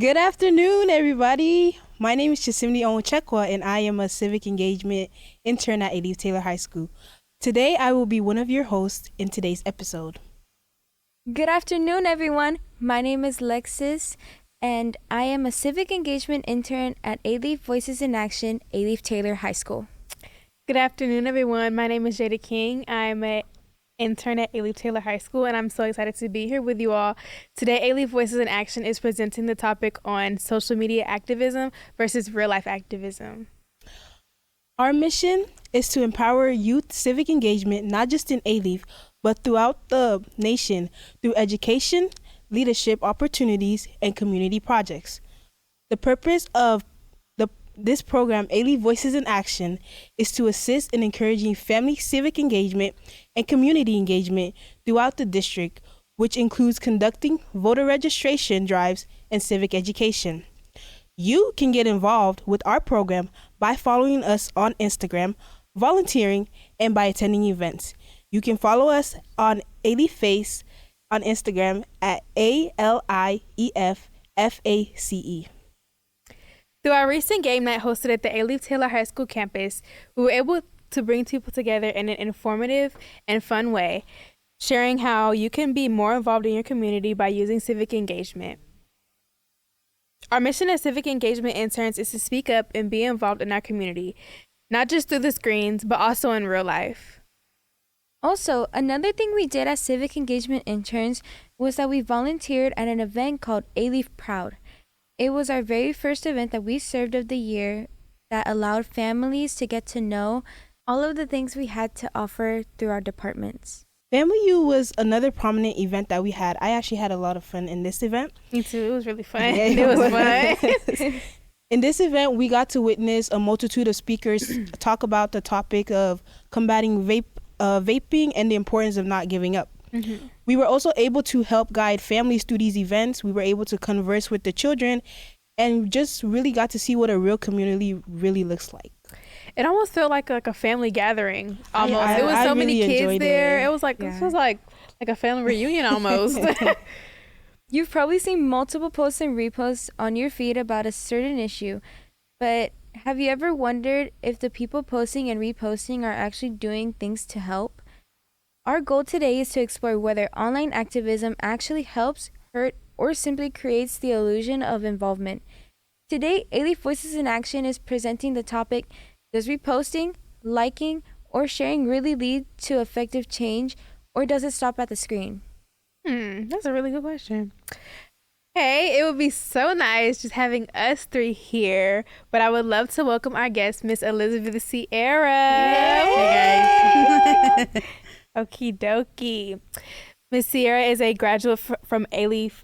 Good afternoon, everybody. My name is Chisimdi Onwachekwa, and I am a civic engagement intern at Elif Taylor High School. Today, I will be one of your hosts in today's episode. Good afternoon, everyone. My name is Lexis, and I am a civic engagement intern at Elif Voices in Action, Elif Taylor High School. Good afternoon, everyone. My name is Jada King. I'm an intern at Elif Taylor High School, and I'm so excited to be here with you all. Today, Elif Voices in Action is presenting the topic on social media activism versus real-life activism. Our mission is to empower youth civic engagement, not just in Elif, but throughout the nation through education, leadership opportunities, and community projects. The purpose of this program, Elif Voices in Action, is to assist in encouraging family civic engagement and community engagement throughout the district, which includes conducting voter registration drives and civic education. You can get involved with our program by following us on Instagram, volunteering, and by attending events. You can follow us on Elif Face on Instagram at ALIEFFACE. Through our recent game night hosted at the Elif Taylor High School campus, we were able to bring people together in an informative and fun way, sharing how you can be more involved in your community by using civic engagement. Our mission as civic engagement interns is to speak up and be involved in our community, not just through the screens, but also in real life. Also, another thing we did as civic engagement interns was that we volunteered at an event called Elif Proud. It was our very first event that we served of the year that allowed families to get to know all of the things we had to offer through our departments. Family U was another prominent event that we had. I actually had a lot of fun in this event. Me too. It was really fun. Yeah, it was fun. In this event, we got to witness a multitude of speakers talk about the topic of combating vaping and the importance of not giving up. Mm-hmm. We were also able to help guide families through these events. We were able to converse with the children and just really got to see what a real community really looks like. It almost felt like a family gathering. Almost. It was so many really kids there. It. It was like This was like a family reunion almost. You've probably seen multiple posts and reposts on your feed about a certain issue, but have you ever wondered if the people posting and reposting are actually doing things to help? Our goal today is to explore whether online activism actually helps, hurt, or simply creates the illusion of involvement. Today, Elif Voices in Action is presenting the topic, does reposting, liking, or sharing really lead to effective change, or does it stop at the screen? That's a really good question. Hey, it would be so nice just having us three here, but I would love to welcome our guest, Miss Elizabeth Sierra. Hey guys. Okie dokie. Miss Sierra is a graduate from Elif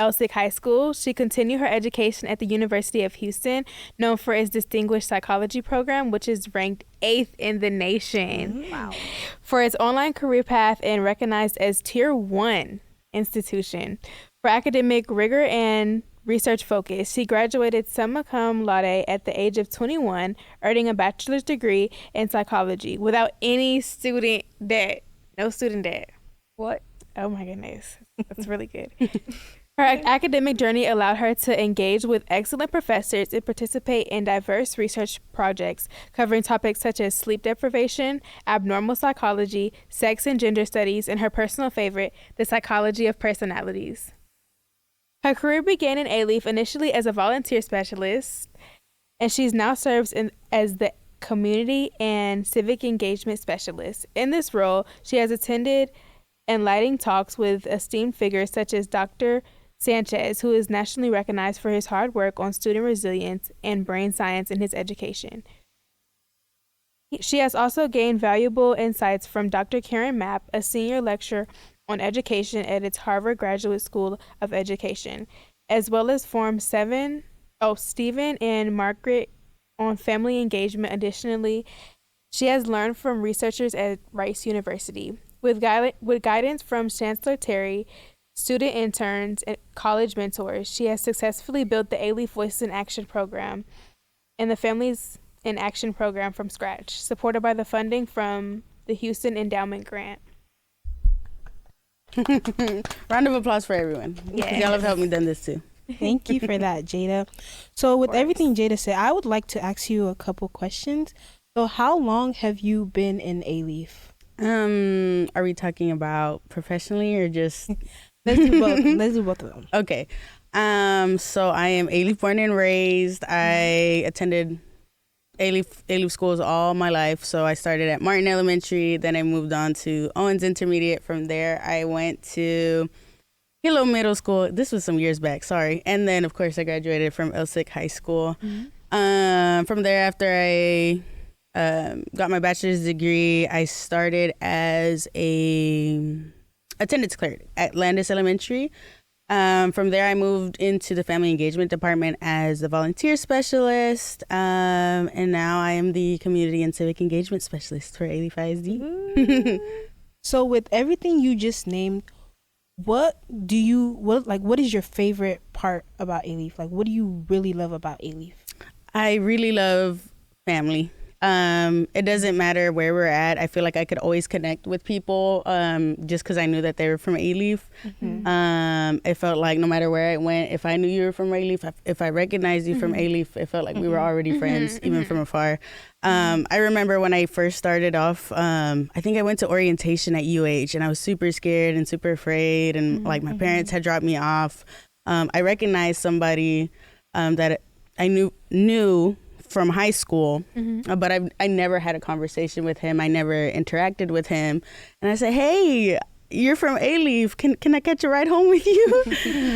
Elsick High School. She continued her education at the University of Houston, known for its distinguished psychology program, which is ranked 8th in the nation. Wow. For its online career path and recognized as Tier 1 institution. For academic rigor and research focus, she graduated summa cum laude at the age of 21, earning a bachelor's degree in psychology without any student debt. No student debt. What? Oh my goodness. That's really good. Her academic journey allowed her to engage with excellent professors and participate in diverse research projects covering topics such as sleep deprivation, abnormal psychology, sex and gender studies, and her personal favorite, the psychology of personalities. Her career began in Elif initially as a volunteer specialist, and she now serves as the community and civic engagement specialist. In this role, she has attended enlightening talks with esteemed figures such as Dr. Sanchez, who is nationally recognized for his hard work on student resilience and brain science in his education. She has also gained valuable insights from Dr. Karen Mapp, a senior lecturer on education at its Harvard Graduate School of Education, as well as formed Stephen and Margaret on family engagement. Additionally, she has learned from researchers at Rice University. With guidance from Chancellor Terry, student interns, and college mentors, she has successfully built the Elif Voices in Action program and the Families in Action program from scratch, supported by the funding from the Houston Endowment Grant. Round of applause for everyone. Yes. Y'all have helped me done this too. Thank you for that, Jada. So with everything Jada said, I would like to ask you a couple questions. So how long have you been in A-Leaf? Are we talking about professionally or just? Let's do both. Let's do both of them. Okay. So I am A-Leaf born and raised. I attended A-Leaf schools all my life. So I started at Martin Elementary, then I moved on to Owens Intermediate. From there, I went to Hilo Middle School. This was some years back, sorry. And then, of course, I graduated from Elsick High School. From there, after I got my bachelor's degree, I started as a attendance clerk at Landis Elementary. From there, I moved into the family engagement department as a volunteer specialist, and now I am the community and civic engagement specialist for A-Leaf ISD. So with everything you just named, what is your favorite part about A-Leaf? Like, what do you really love about A-Leaf? I really love family. It doesn't matter where we're at. I feel like I could always connect with people just because I knew that they were from A-Leaf. It felt like no matter where I went, if I knew you were from A-Leaf, if I recognized you from A-Leaf, it felt like we were already friends, even from afar. I remember when I first started off, I think I went to orientation at UH and I was super scared and super afraid, and like my parents had dropped me off. I recognized somebody that I knew from high school, but I never had a conversation with him. I never interacted with him. And I said, hey, you're from A-Leaf. Can I catch a ride home with you?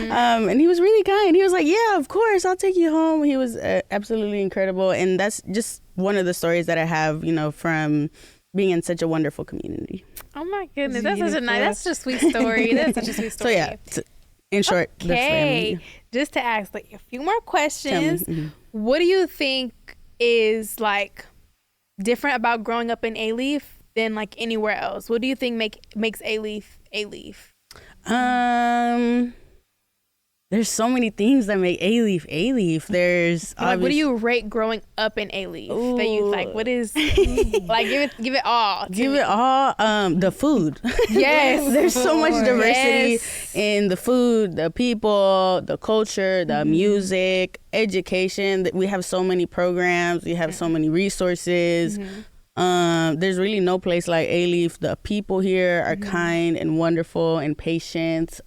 And he was really kind. He was like, yeah, of course, I'll take you home. He was absolutely incredible. And that's just one of the stories that I have, from being in such a wonderful community. Oh my goodness, that's such a nice, that's such a sweet story. That's such a sweet story. So yeah, in short, that's okay. Just to ask like a few more questions. What do you think is like different about growing up in A-Leaf than like anywhere else? What do you think makes A-Leaf A-Leaf? There's so many things that make A-Leaf A-Leaf. There's like, what do you rate growing up in A-Leaf? That you like, what is like give it all. Give it all. The food. Yes. There's so much diversity in the food, the people, the culture, the music, education. We have so many programs. We have so many resources. There's really no place like A-Leaf. The people here are kind and wonderful and patient.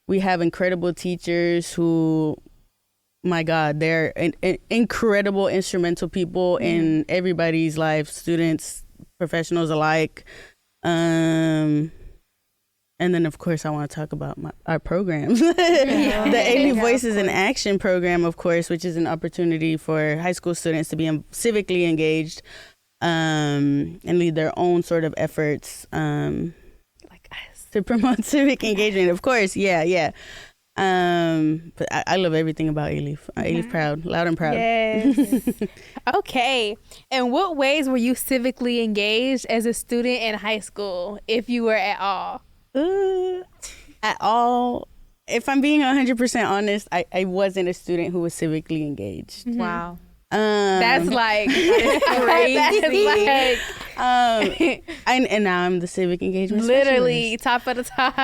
We have incredible teachers who, my God, they're incredible, instrumental people in everybody's life, students, professionals alike. And then, of course, I want to talk about our programs. The A-Leaf Voices in Action program, of course, which is an opportunity for high school students to be civically engaged and lead their own sort of efforts. To promote civic engagement, of course, yeah. But I love everything about A-Leaf. A-Leaf proud, loud and proud. Yes. Okay. In what ways were you civically engaged as a student in high school, if you were at all? At all. If I'm being 100% honest, I wasn't a student who was civically engaged. Wow. That's like crazy. And now I'm the civic engagement literally specialist. top of the top.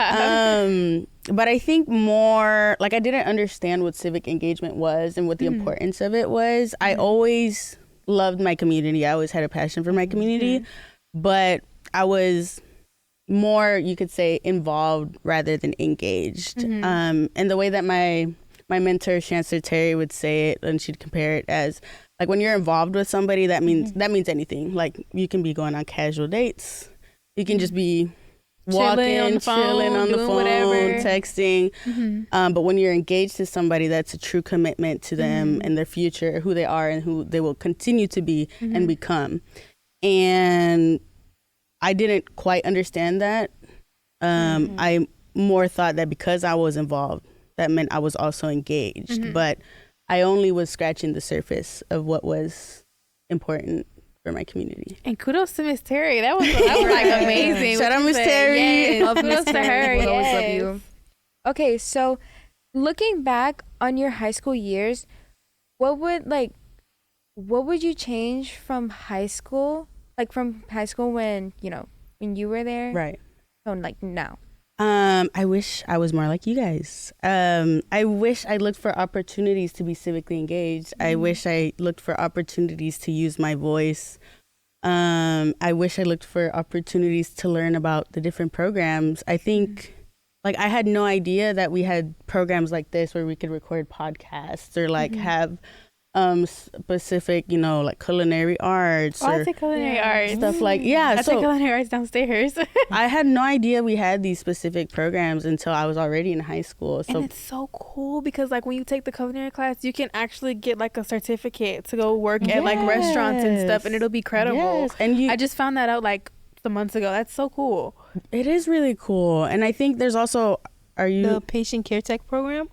But I think more like I didn't understand what civic engagement was and what the importance of it was. I always loved my community. I always had a passion for my community, but I was more, you could say, involved rather than engaged. And the way that my mentor, Chancellor Terry, would say it, and she'd compare it as like when you're involved with somebody, that means anything. Like you can be going on casual dates, you can just be walking, chilling on the phone, whatever. texting. But when you're engaged to somebody, that's a true commitment to them and their future, who they are and who they will continue to be and become. And I didn't quite understand that. I more thought that because I was involved, that meant I was also engaged. But I only was scratching the surface of what was important for my community. And kudos to Miss Terry. That was like amazing. Shout out Miss Terry. Yes. Love Kudos Miss to Terry. her. We'll always love Yes. you. Okay, so looking back on your high school years, what would you change from high school? Like from high school when you were there? Right. So like now. I wish I was more like you guys. I wish I looked for opportunities to be civically engaged. I wish I looked for opportunities to use my voice. I wish I looked for opportunities to learn about the different programs. I think, like, I had no idea that we had programs like this where we could record podcasts or like have specific, you know, like culinary arts I or take culinary arts. stuff like I take so culinary arts downstairs. I had no idea we had these specific programs until I was already in high school. So and it's so cool because like when you take the culinary class, you can actually get like a certificate to go work at like restaurants and stuff, and it'll be credible. Yes. And I just found that out like some months ago. That's so cool. it is really cool. And I think there's also The patient care tech program.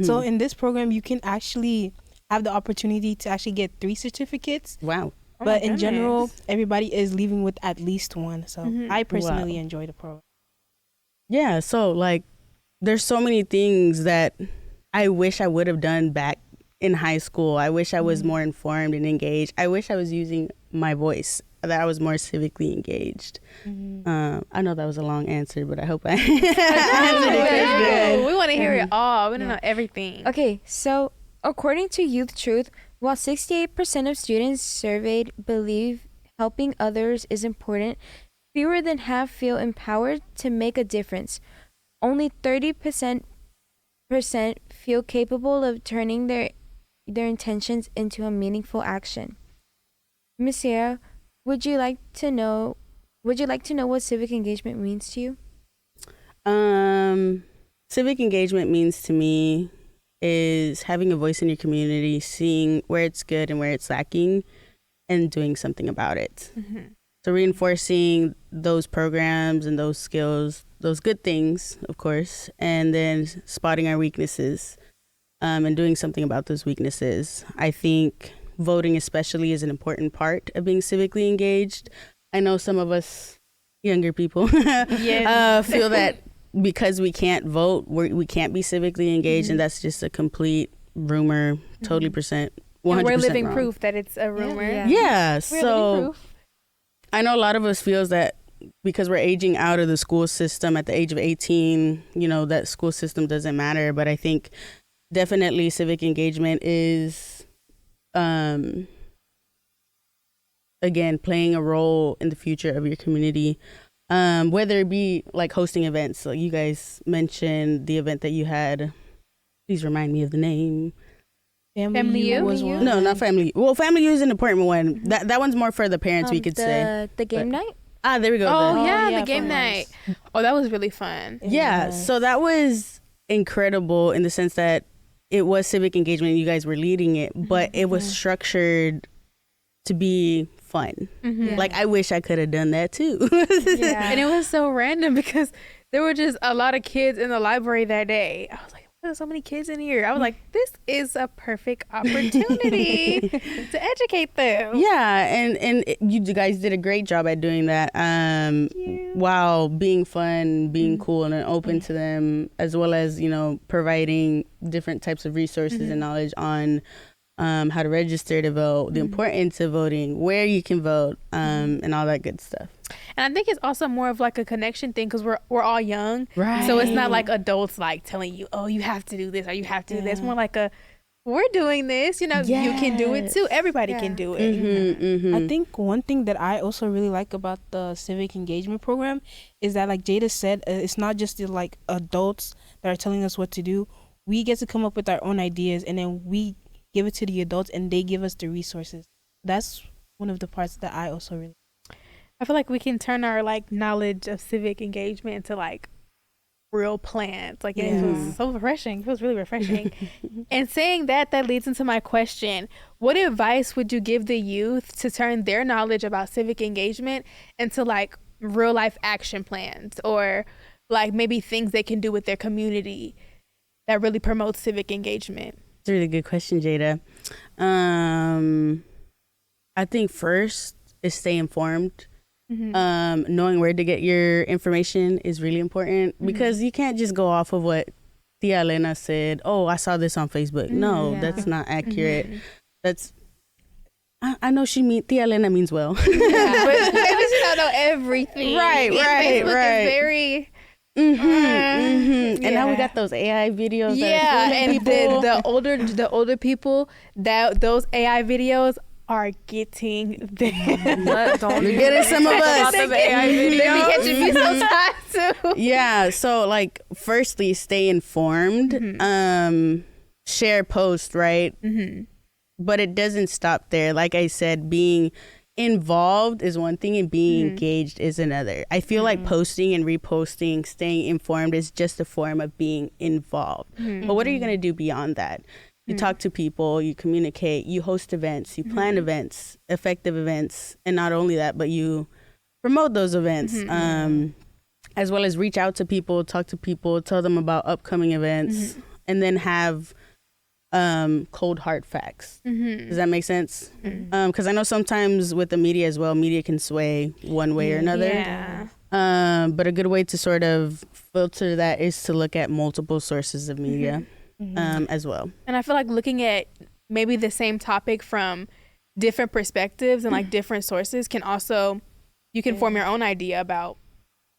So in this program, you can actually have the opportunity to actually get 3 certificates. wow. But in general, everybody is leaving with at least one. So I personally Wow. enjoy the program. Yeah, so like there's so many things that I wish I would have done back in high school. I wish I was more informed and engaged. I wish I was using my voice, that I was more civically engaged. I know that was a long answer, but I hope I answered it good. We want to hear it all. We want to know everything. Okay, so according to Youth Truth, while 68% of students surveyed believe helping others is important, fewer than half feel empowered to make a difference. Only 30% feel capable of turning their intentions into a meaningful action. Miss Sierra, would you like to know what civic engagement means to you? Civic engagement means to me is having a voice in your community, seeing where it's good and where it's lacking, and doing something about it. So reinforcing those programs and those skills, those good things, of course, and then spotting our weaknesses and doing something about those weaknesses. I think voting especially is an important part of being civically engaged. I know some of us younger people feel that because we can't vote, we can't be civically engaged, and that's just a complete rumor, totally 100% And we're living wrong. proof that it's a rumor. Yeah, We're so living proof. I know a lot of us feels that because we're aging out of the school system at the age of 18, you know, that school system doesn't matter. But I think definitely civic engagement is, again, playing a role in the future of your community. Whether it be like hosting events, like you guys mentioned the event that you had. Please remind me of the name. Family U? was one. No, not Family. Well, Family U is an important one. That one's more for the parents, we could say. The game But- night? Ah, there we go. Oh, the- yeah, yeah, the game for night. Oh, that was really fun. Yeah, so that was incredible in the sense that it was civic engagement and you guys were leading it, but it was structured to be fun. Like, I wish I could have done that too. And it was so random because there were just a lot of kids in the library that day. I was like, there's so many kids in here. I was like, this is a perfect opportunity to educate them. Yeah, and you guys did a great job at doing that. While being fun, being cool, and open to them, as well as, you know, providing different types of resources and knowledge on how to register to vote, the importance of voting, where you can vote, and all that good stuff. And I think it's also more of like a connection thing because we're all young. Right. So it's not like adults like telling you, oh, you have to do this or you have to do this. More like we're doing this, you know, you can do it too. Everybody can do it. I think one thing that I also really like about the civic engagement program is that, like Jada said, it's not just the, like, adults that are telling us what to do. We get to come up with our own ideas, and then we give it to the adults, and they give us the resources. That's one of the parts that I also really. I feel like we can turn our like knowledge of civic engagement into like real plans. Like it feels so refreshing. It feels really refreshing. And saying that leads into my question. What advice would you give the youth to turn their knowledge about civic engagement into like real life action plans, or like maybe things they can do with their community that really promotes civic engagement? It's a really good question, Jada. I think first is stay informed. Knowing where to get your information is really important because you can't just go off of what Tia Elena said. Oh, I saw this on Facebook. No, that's not accurate. That's I know Tia Elena means well. But maybe she don't know everything. Right. Facebook is very And now we got those AI videos. Yeah, that and people. the older people, that those AI videos are getting them. Don't You're getting some of us. They be catching me sometimes too. Yeah, so like firstly, stay informed. Share post, right? But it doesn't stop there. Like I said, being involved is one thing and being engaged is another. I feel like posting and reposting, staying informed is just a form of being involved. But what are you going to do beyond that? You talk to people, you communicate, you host events, you plan events, effective events, and not only that, but you promote those events, as well as reach out to people, talk to people, tell them about upcoming events, and then have cold hard facts. Does that make sense? Because I know sometimes with the media as well, media can sway one way or another. Yeah. But a good way to sort of filter that is to look at multiple sources of media as well. And I feel like looking at maybe the same topic from different perspectives and like different sources can also, you can form your own idea about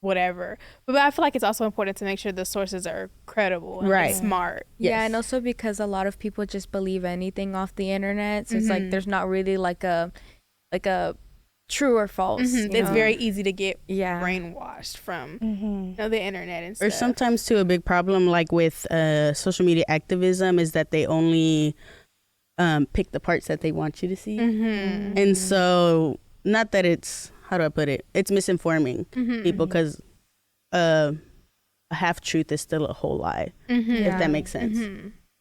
whatever. But I feel like it's also important to make sure the sources are credible and like, smart. Yeah, and also because a lot of people just believe anything off the internet. So it's like there's not really like a true or false. You It's know? very easy to get Yeah. brainwashed from you know, the internet and stuff. Or sometimes too, a big problem like with social media activism is that they only pick the parts that they want you to see. And so, not that it's, how do I put it? It's misinforming people because a half truth is still a whole lie, if that makes sense.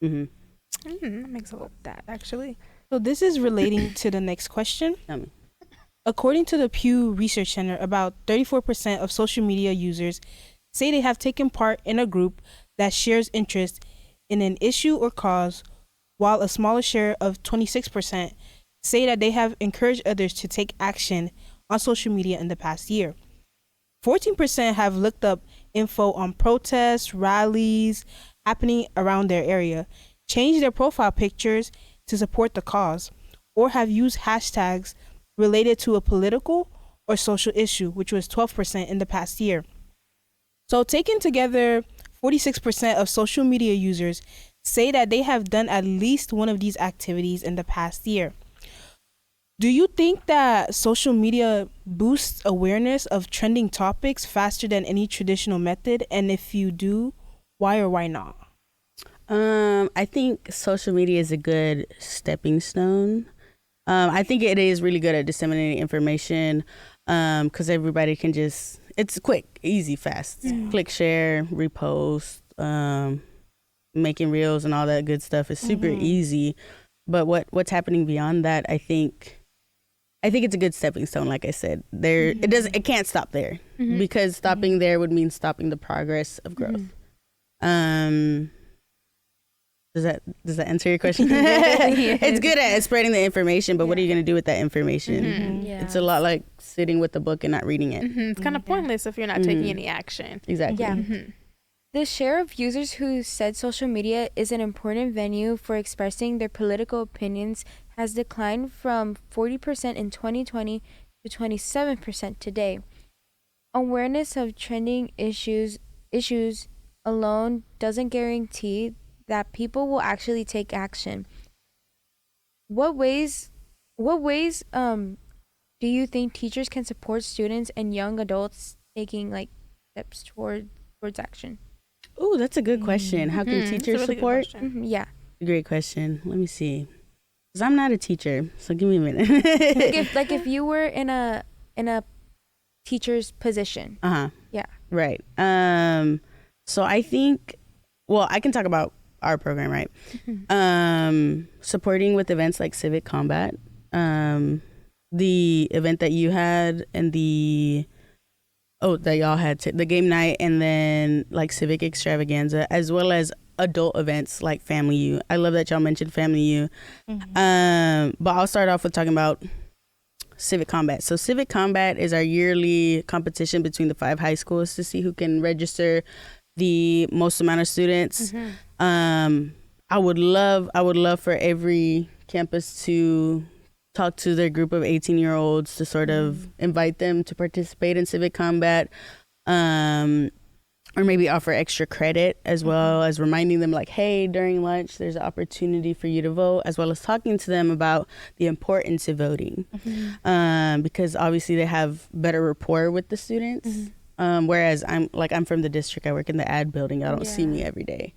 That makes a lot of that actually. So this is relating to the next question. Tell me. According to the Pew Research Center, about 34% of social media users say they have taken part in a group that shares interest in an issue or cause, while a smaller share of 26% say that they have encouraged others to take action on social media in the past year. 14% have looked up info on protests, rallies happening around their area, changed their profile pictures to support the cause, or have used hashtags related to a political or social issue, which was 12% in the past year. So taken together, 46% of social media users say that they have done at least one of these activities in the past year. Do you think that social media boosts awareness of trending topics faster than any traditional method? And if you do, why or why not? I think social media is a good stepping stone. I think it is really good at disseminating information because everybody can just, it's quick, easy, fast. Click, share, repost, making reels and all that good stuff is super easy. But what's happening beyond that, I think it's a good stepping stone. Like I said, it can't stop there because stopping there would mean stopping the progress of growth. Does that answer your question? It's good at spreading the information, but what are you going to do with that information? It's a lot like sitting with the book and not reading it. It's kind of pointless if you're not taking any action. Exactly. Yeah. The share of users who said social media is an important venue for expressing their political opinions has declined from 40% in 2020 to 27% today. Awareness of trending issues alone doesn't guarantee that people will actually take action. What ways do you think teachers can support students and young adults taking like steps towards action? Oh, that's a good question. How can teachers support? Yeah. Great question. Let me see. Because I'm not a teacher, so give me a minute. if you were in a teacher's position. Yeah. Right. So I think, well, I can talk about our program, right? Supporting with events like Civic Combat, the event that you had and that y'all had, the game night, and then like Civic Extravaganza, as well as adult events like Family U. I love that y'all mentioned Family U. But I'll start off with talking about Civic Combat. So Civic Combat is our yearly competition between the 5 high schools to see who can register the most amount of students. I would love for every campus to talk to their group of 18-year-olds to sort of invite them to participate in Civic Combat. or maybe offer extra credit, as well as reminding them like, hey, during lunch there's an opportunity for you to vote, as well as talking to them about the importance of voting, because obviously they have better rapport with the students. Whereas I'm from the district, I work in the ad building, y'all don't see me every day.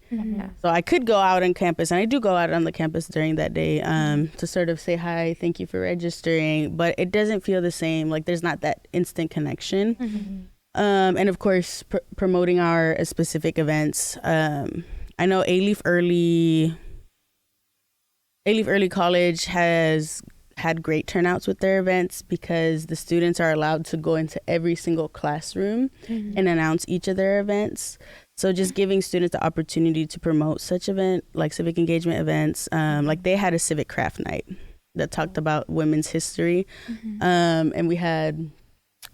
So I could go out on campus, and I do go out on the campus during that day to sort of say hi, thank you for registering, but it doesn't feel the same. Like there's not that instant connection. And of course, promoting our specific events. I know A-Leaf Early College has had great turnouts with their events because the students are allowed to go into every single classroom and announce each of their events. So just giving students the opportunity to promote such event, like civic engagement events. Like they had a civic craft night that talked about women's history. And we had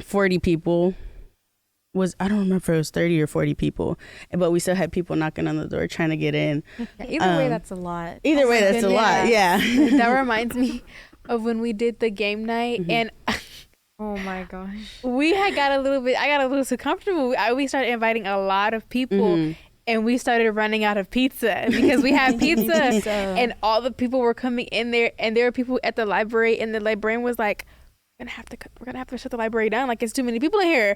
40 people. I don't remember if it was 30 or 40 people, but we still had people knocking on the door trying to get in. Either way, that's a lot. Either way, that's a lot. Yeah. That reminds me of when we did the game night, and oh my gosh, I got a little too comfortable. We started inviting a lot of people, and we started running out of pizza because we had pizza, and all the people were coming in there, and there were people at the library, and the librarian was like, we're gonna have to shut the library down. Like, it's too many people in here.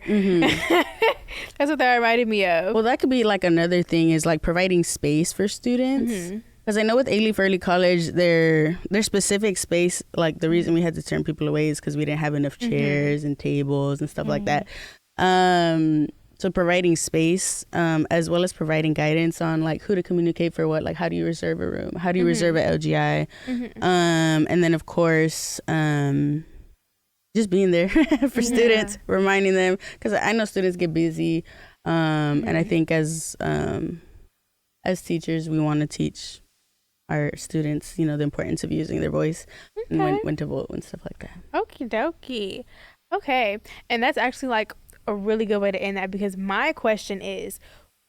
That's what that reminded me of. Well, that could be like another thing is like providing space for students. Because I know with A-Leaf Early College, their specific space, like the reason we had to turn people away is because we didn't have enough chairs and tables and stuff like that. So providing space, as well as providing guidance on like who to communicate for what, like how do you reserve a room? How do you reserve an LGI? And then of course, just being there for students, reminding them, because I know students get busy, and I think as teachers, we want to teach our students, the importance of using their voice and when to vote and stuff like that. Okie dokie. Okay, and that's actually like a really good way to end that, because my question is,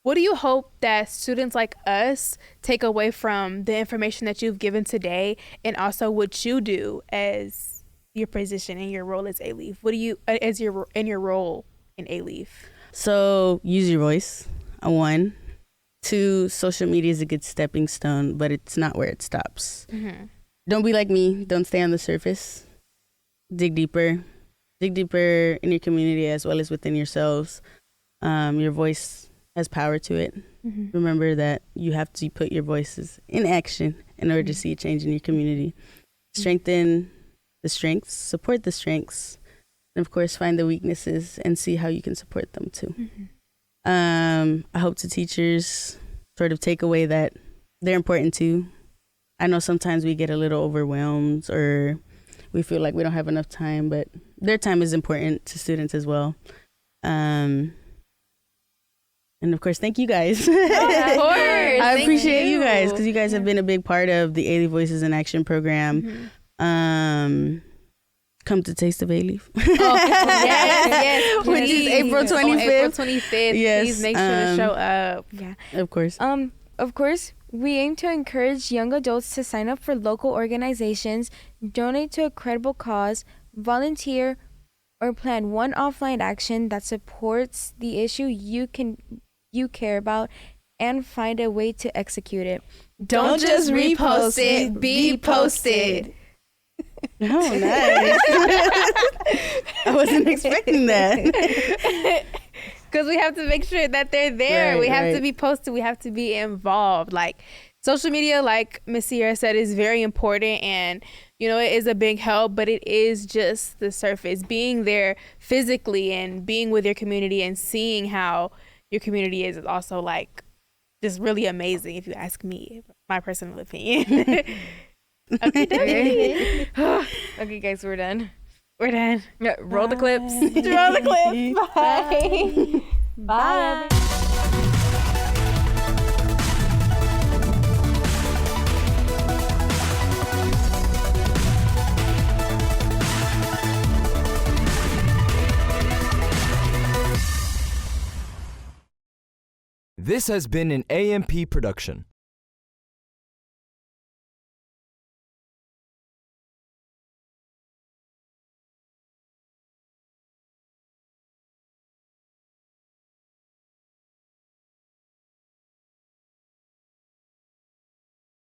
what do you hope that students like us take away from the information that you've given today, and also what you do as your position and your role as A-Leaf? What do you in your role in A-Leaf? So use your voice. 1, 2, social media is a good stepping stone, but it's not where it stops. Don't be like me. Don't stay on the surface. Dig deeper in your community as well as within yourselves. Your voice has power to it. Remember that you have to put your voices in action in order to see a change in your community. Strengthen the strengths, support the strengths, and of course find the weaknesses and see how you can support them too. I hope the teachers sort of take away that they're important too. I know sometimes we get a little overwhelmed or we feel like we don't have enough time, but their time is important to students as well. And of course, thank you guys. Of course. I appreciate you guys because you guys have been a big part of the A-Leaf Voices in Action program. Come to Taste of A-Leaf. Yes. Which is April 25th. April 25th. Yes. Please make sure to show up. Yeah. Of course. Of course, we aim to encourage young adults to sign up for local organizations, donate to a credible cause, volunteer, or plan one offline action that supports the issue you care about, and find a way to execute it. Don't just repost it, be posted. Oh, nice. I wasn't expecting that. Because we have to make sure that they're there. Right, we have to be posted. We have to be involved. Like, social media, like Miss Sierra said, is very important, and it is a big help, but it is just the surface. Being there physically and being with your community and seeing how your community is also like just really amazing, if you ask me, my personal opinion. Okay, Okay, guys, we're done. we're done. Yeah, roll the clips. Roll the clips. Bye. Bye. This has been an AMP production.